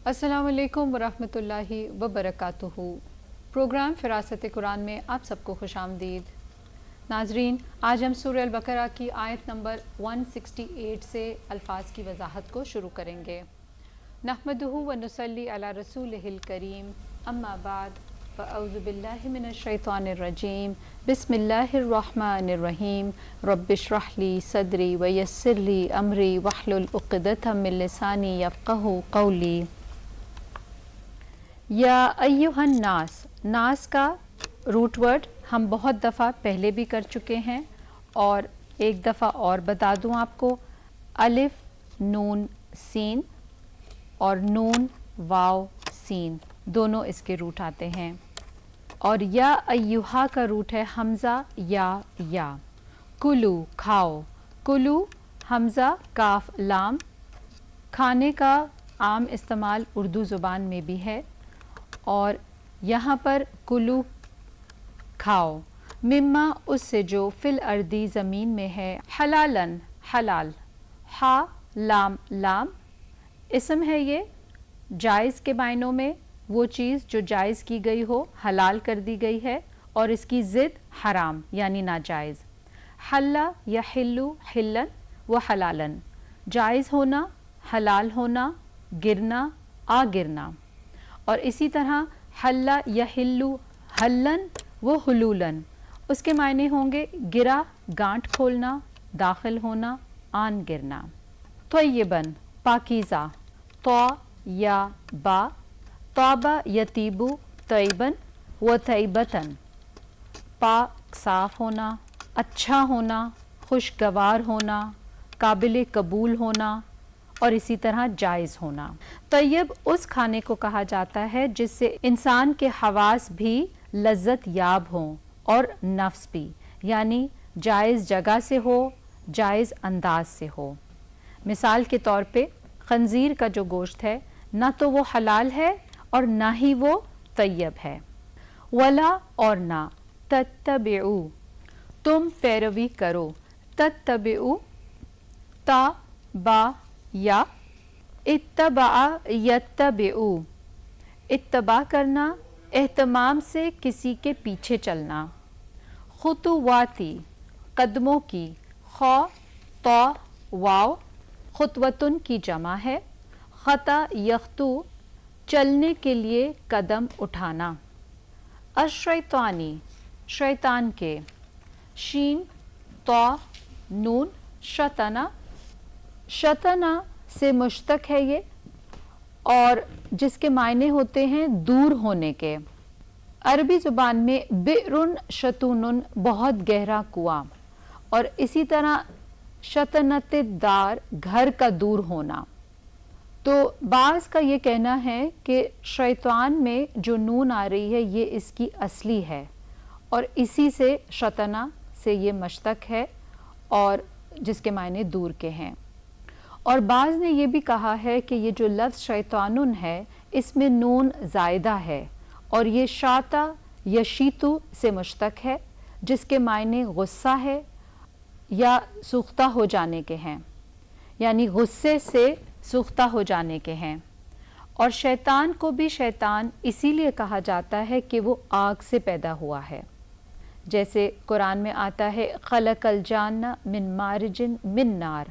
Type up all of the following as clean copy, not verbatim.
السلام علیکم ورحمۃ اللہ وبرکاتہ۔ پروگرام فراست قرآن میں آپ سب کو خوش آمدید۔ ناظرین، آج ہم سورہ البقرہ کی آیت نمبر 168 سے الفاظ کی وضاحت کو شروع کریں گے۔ نحمدہ ونصلی علی رسولہ الکریم، اما بعد، فاعوذ باللہ من الشیطان الرجیم، بسم اللہ الرحمن الرحیم، رب اشرح لی صدری ویسر لی امری واحلل عقدۃ من لسانی یفقہوا قولی۔ یا ایہا الناس، ناس کا روٹ ورڈ ہم بہت دفعہ پہلے بھی کر چکے ہیں، اور ایک دفعہ اور بتا دوں آپ کو، الف نون سین اور نون واو سین دونوں اس کے روٹ آتے ہیں، اور یا ایہا کا روٹ ہے حمزہ یا۔ کلو کھاؤ، کلو حمزہ کاف لام، کھانے کا عام استعمال اردو زبان میں بھی ہے، اور یہاں پر کلو کھاؤ، مما اس سے جو فی الارضی زمین میں ہے، حلالن حلال، ہا لام لام اسم ہے، یہ جائز کے معنوں میں وہ چیز جو جائز کی گئی ہو، حلال کر دی گئی ہے، اور اس کی ضد حرام یعنی ناجائز۔ حلا یا حلو حلن و حلالن، جائز ہونا، حلال ہونا، گرنا، آ گرنا، اور اسی طرح حلا یا حلو حلن و حلولن، اس کے معنی ہوں گے گرا گانٹھ کھولنا، داخل ہونا، آن گرنا۔ طیباً پاکیزہ، طا یا با، طابہ یطیبو طیباً و طیبتاً، پاک صاف ہونا، اچھا ہونا، خوشگوار ہونا، قابل قبول ہونا، اور اسی طرح جائز ہونا۔ طیب اس کھانے کو کہا جاتا ہے جس سے انسان کے حواس بھی لذت یاب ہوں اور نفس بھی، یعنی جائز جگہ سے ہو، جائز انداز سے ہو۔ مثال کے طور پہ خنزیر کا جو گوشت ہے، نہ تو وہ حلال ہے اور نہ ہی وہ طیب ہے۔ ولا اور نہ، تتبعو تم پیروی کرو، تتبعو تا با یا، اتبع یتبعو اتباع کرنا، اہتمام سے کسی کے پیچھے چلنا۔ خطواتی قدموں کی، خا طا واو خطوتن کی جمع ہے، خطا یخطو چلنے کے لیے قدم اٹھانا۔ الشیطانی شیطان کے، شین طا نون شطنا، شطنا سے مشتق ہے یہ، اور جس کے معنی ہوتے ہیں دور ہونے کے۔ عربی زبان میں بئرن شطونن بہت گہرا کنواں، اور اسی طرح شطنت دار گھر کا دور ہونا۔ تو بعض کا یہ کہنا ہے کہ شیطان میں جو نون آ رہی ہے یہ اس کی اصلی ہے، اور اسی سے شطنا سے یہ مشتق ہے، اور جس کے معنی دور کے ہیں۔ اور بعض نے یہ بھی کہا ہے کہ یہ جو لفظ شیطانن ہے، اس میں نون زائدہ ہے، اور یہ شاتا یشیتو سے مشتق ہے، جس کے معنی غصہ ہے یا سوختہ ہو جانے کے ہیں، یعنی غصے سے سوختہ ہو جانے کے ہیں۔ اور شیطان کو بھی شیطان اسی لیے کہا جاتا ہے کہ وہ آگ سے پیدا ہوا ہے، جیسے قرآن میں آتا ہے خلق الجان من مارج من نار،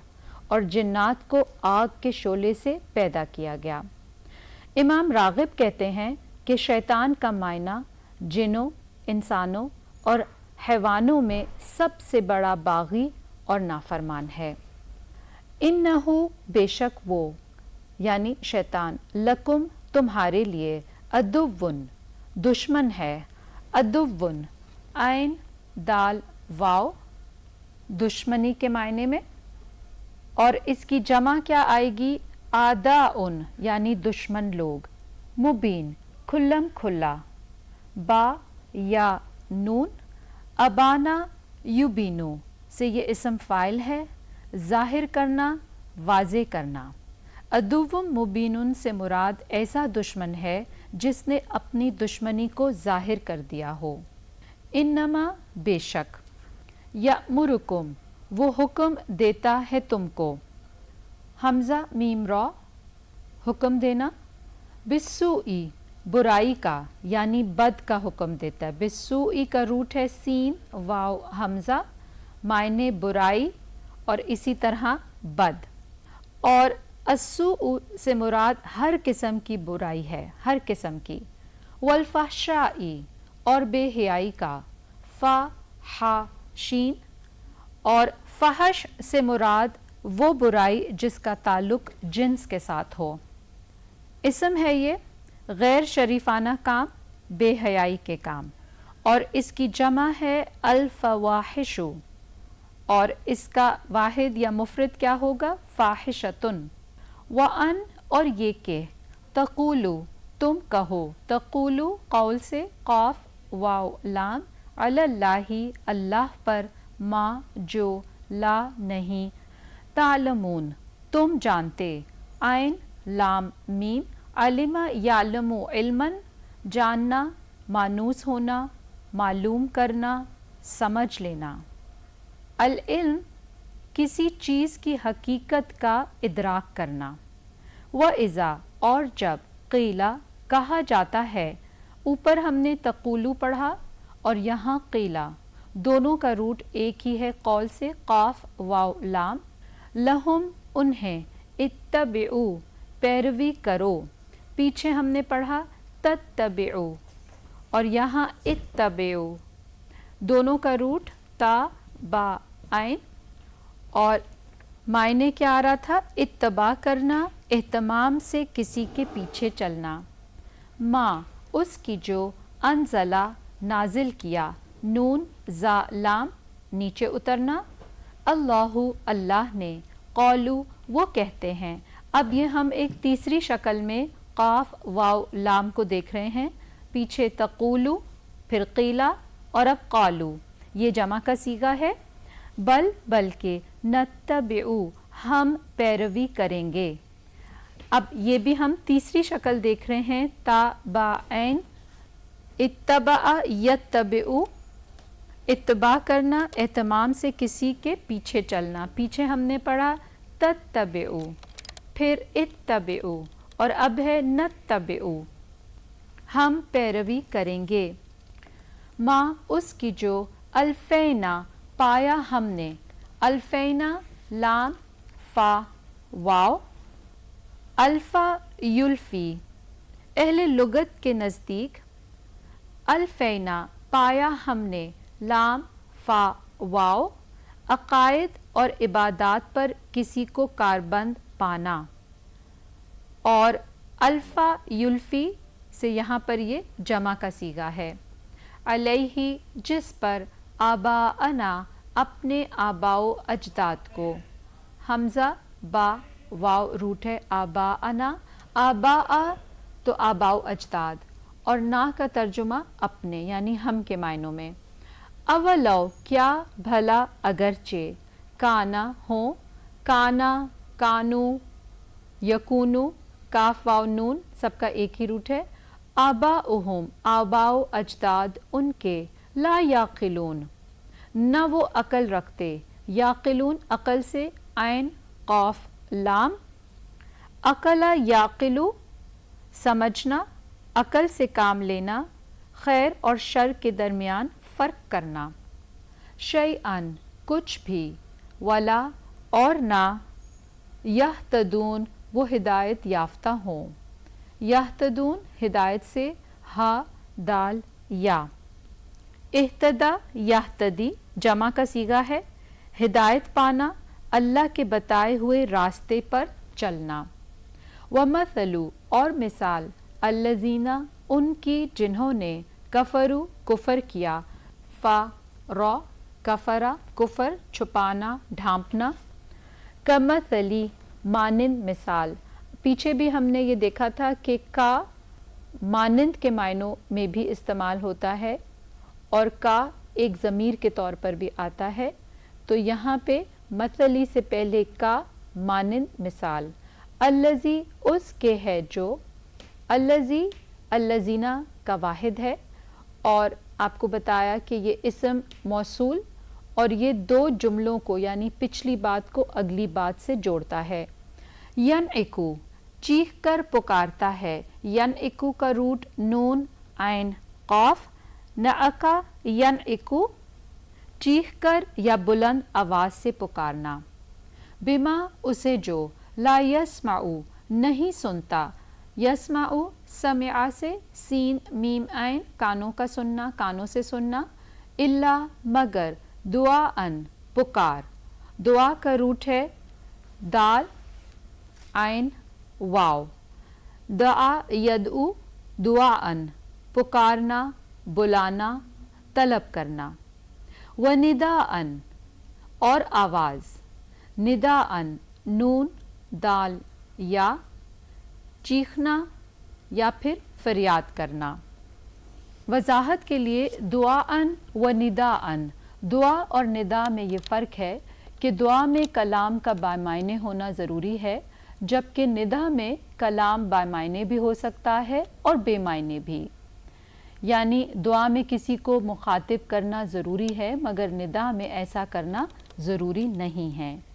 اور جنات کو آگ کے شعلے سے پیدا کیا گیا۔ امام راغب کہتے ہیں کہ شیطان کا معنی جنوں، انسانوں اور حیوانوں میں سب سے بڑا باغی اور نافرمان ہے۔ انہو بے شک وہ، یعنی شیطان، لکم تمہارے لیے، عدوٌ دشمن ہے، عدوٌ عین دال واو دشمنی کے معنی میں، اور اس کی جمع کیا آئے گی، اعداء یعنی دشمن لوگ، مبین کھلم کھلا، با یا نون، ابانا یبینو سے یہ اسم فاعل ہے، ظاہر کرنا، واضح کرنا۔ عدو مبین سے مراد ایسا دشمن ہے جس نے اپنی دشمنی کو ظاہر کر دیا ہو۔ انما بے شک، یأمرکم وہ حکم دیتا ہے تم کو، حمزہ میم را حکم دینا، बिस्सुई बुराई का यानी बद का हुक्म देता है। बिस्सुई का रूट है सीन वाव हमज़ा, मायने बुराई और इसी तरह बद। और अस्सू से मुराद हर किस्म की बुराई है, हर किस्म की। वल्फहशाई और बेहयाई का, फ़ा हा शीन। और फहश से मुराद वो बुराई जिसका ताल्लुक जिन्स के साथ हो। इसम है ये गैर शरीफाना काम, बेहयाई के काम। और इसकी जमा है अल-फवाहिशु, और इसका वाहिद या मुफरद क्या होगा? फाहिशतुन। व अन और ये के, तक़ूलु तुम कहो, तक़ूलु कौल से क़ाफ वाव लाम, अलल्लाहि अल्लाह पर, मा जो, ला नहीं, तालमून तुम जानते, आइन लाम मीम, अलिमा यालमु इल्मन जानना, मानूस होना, मालूम करना, समझ लेना। अल इल्म किसी चीज़ की हकीकत का इदराक करना। व इज़ा और जब, क़ीला कहा जाता है। ऊपर हमने तक़ूलु पढ़ा और यहाँ क़ीला, दोनों का रूट एक ही है कौल से क़ाफ वाव लाम। लहुम उन्हें, इत्तबिउ पैरवी करो, पीछे हमने पढ़ा तत्तबिउ और यहाँ इत्तबिउ, दोनों का रूट ता बा आइन। और मायने क्या आ रहा था? इत्तबा करना, एहतमाम से किसी के पीछे चलना। माँ उसकी जो, अनज़ला नाजिल किया, नून जा लाम नीचे उतरना। अल्लाहु अल्लाह ने, कौलू वो कहते हैं। अब ये हम एक तीसरी शक्ल में क़ाफ वाव लाम को देख रहे हैं। पीछे तक़ूलू, फिर क़ीला और अब क़ालू, ये जमा का सीगा है। बल्कि नत्तबिउ हम पैरवी करेंगे। अब ये भी हम तीसरी शक्ल देख रहे हैं, ता बा ऐन, इत्तबा यत्तबिउ, इत्तबा करना, एहतमाम से किसी के पीछे चलना। पीछे हमने पढ़ा तत्तबिउ, फिर इत्तबिउ और अब है नत्तबिउ, हम पैरवी करेंगे। माँ उसकी जो, अल्फैना पाया हमने, अल्फैना लाम फ़ा वाव। अल्फ़ा युल्फ़ी अहले लुगत के नज़दीक, अल्फैना पाया हमने, लाम फ़ा वाव, अक़ायद और इबादात पर किसी को कारबंद पाना। और अल्फ़ा युल्फ़ी से यहाँ पर ये जमा का सीगा है। अलैहि जिस पर, आबाअना अपने आबाओ अजदाद को, हमज़ा बा वाव रूट है आबाअना, आबाआ तो आबाओ अजदाद और ना का तर्जुमा अपने यानी हम के मायनों में। अवलौ क्या भला अगरचे, काना हो, काना कानू यकूनू, काफ वाव नून सबका एक ही रूट है। आबा उहुम आबाओ अजदाद उनके, ला याकिलून न वो अकल रखते, याकिलून अकल से आइन क़ाफ लाम। अकला याकिलू समझना, अकल से काम लेना, खैर और शर के दरमियान फ़र्क करना। शैअन कुछ भी, वला और ना, यहतदून वो हिदायत याफ्ता हों। यहतदून हिदायत से हा दाल या। इह्तदा यहतदी जमा का सीगा है। हिदायत पाना, अल्लाह के बताए हुए रास्ते पर चलना। वमथलु और मिसाल, अल्लज़ीना उनकी जिन्होंने, कफरू कुफर किया, फ़ा रौ कफरा कुफर छुपाना ढांपना। कमथली मानिंद मिसाल, पीछे भी हमने ये देखा था कि का मानिंद के मायनों में भी इस्तेमाल होता है और का एक ज़मीर के तौर पर भी आता है। तो यहाँ पे मसली से पहले का, मानिंद मिसाल। अल्लज़ी उसके है जो, अल्लज़ी अल्लज़ीना का वाहिद है और आपको बताया कि ये इस्म मौसूल और ये दो जुमलों को यानी पिछली बात को अगली बात से जोड़ता है। यनइकू चीख कर पुकारता है, यनइकु का रूट नून आइन कौफ, नअका यनइकु चीख कर या बुलंद आवाज से पुकारना। बिमा उसे जो, ला यस्माउ नहीं सुनता, यस्माउ समिआ से सीन मीम आइन कानों का सुनना, कानों से सुनना, इल्ला मगर, दुआ अन पुकार, दुआ का रूट है दाल आइन वाव, दआ यदउ दुआ अन पुकारना, बुलाना, तलब करना, व निदा अन और आवाज़, निदा अन नून दाल या चीखना या फिर फरियाद करना। वजाहत के लिए दुआ अन व निदा अन, दुआ और निदा में ये फ़र्क है कि दुआ में कलाम का बामायने होना ज़रूरी है, जबकि निदा में कलाम बामायने भी हो सकता है और बेमायने भी। यानी दुआ में किसी को मुखातिब करना ज़रूरी है, मगर निदा में ऐसा करना ज़रूरी नहीं है।